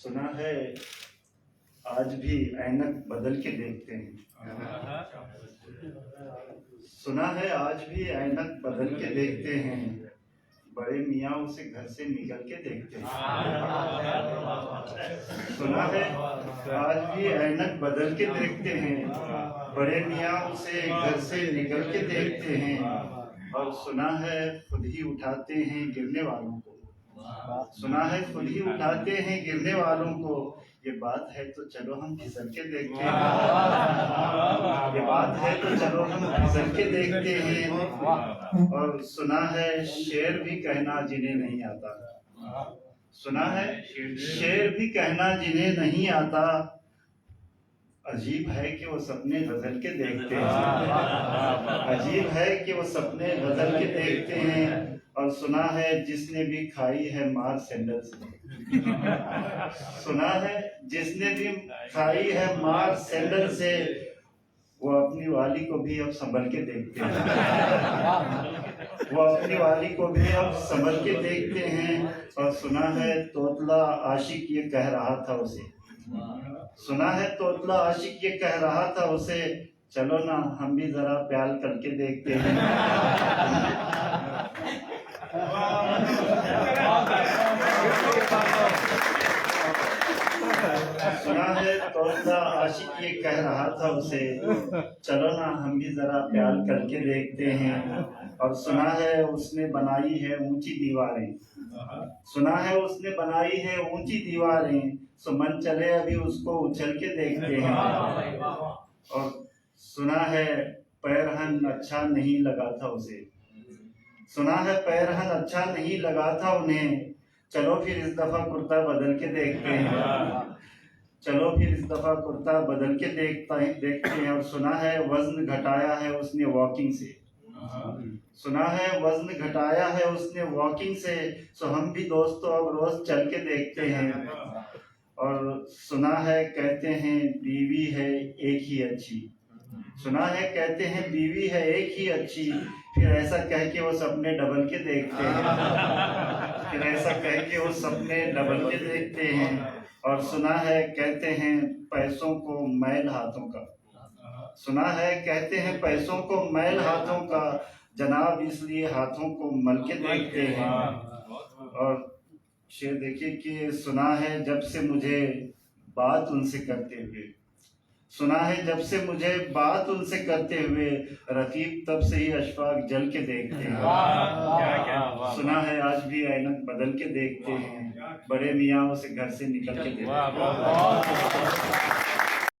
सुना है आज भी ऐनक बदल के देखते हैं। सुना है आज भी ऐनक बदल के देखते हैं, बड़े मियाँ उसे घर से निकल के देखते हैं। सुना है आज भी ऐनक बदल के देखते हैं, बड़े मियाँ उसे घर से निकल के देखते हैं। और सुना है खुद ही उठाते हैं गिरने वालों को, सुना है खुद ही उठाते हैं गिरने वालों को। ये बात है तो चलो हम फिसल के देखते हैं, ये बात है तो चलो हम फिसल के देखते हैं। और सुना है शेर भी कहना जिन्हें नहीं आता, सुना है शेर भी कहना जिन्हें नहीं आता। अजीब है कि वो सपने बदल के देखते हैं, अजीब है कि वो सपने बदल के देखते हैं। और सुना है जिसने भी खाई है मार सैंडल से, सुना है जिसने भी खाई है मार सैंडल से, वो अपनी वाली को भी अब संभल के देखते हैं, वो अपनी वाली को भी अब संभल के देखते हैं। और सुना है तोतला आशिक ये कह रहा था उसे, सुना है तोतला आशिक ये कह रहा था उसे, चलो ना हम भी जरा प्यार करके देखते हैं। सुना है तोतला आशिक ये कह रहा था उसे, चलो ना हम भी जरा प्यार करके देखते हैं। और सुना है उसने बनाई है ऊंची दीवारें, सुना है उसने बनाई है ऊंची दीवारें, सो मन चले अभी उसको उछल के देखते हैं। और सुना है पैरहन अच्छा नहीं लगा था उसे, सुना है पैरहन अच्छा नहीं लगा था उन्हें, चलो फिर इस दफा कुर्ता बदल के देखते हैं, चलो फिर इस दफा कुर्ता बदल के देखते हैं। और सुना है वजन घटाया है उसने वॉकिंग से, सुना है वजन घटाया है उसने वॉकिंग से, सो हम भी दोस्तों अब रोज चल के देखते हैं। और सुना है कहते हैं बीवी है एक ही अच्छी, सुना है कहते हैं बीवी है एक ही अच्छी, फिर ऐसा कह के वो सपने डबल के देखते हैं, फिर ऐसा कह के वो सपने डबल के देखते हैं। और सुना है कहते हैं पैसों को मैल हाथों का, सुना है कहते हैं पैसों को मैल हाथों का, जनाब इसलिए हाथों को मल के देखते हैं। और शेर देखिए कि सुना है जब से मुझे बात उनसे करते हुए, सुना है जब से मुझे बात उनसे करते हुए, रकीब तब से ही अशफाक जल के देखते हैं। सुना है आज भी ऐनक बदल के देखते हैं, बड़े मियाँ उसे घर से निकल के देखते हैं।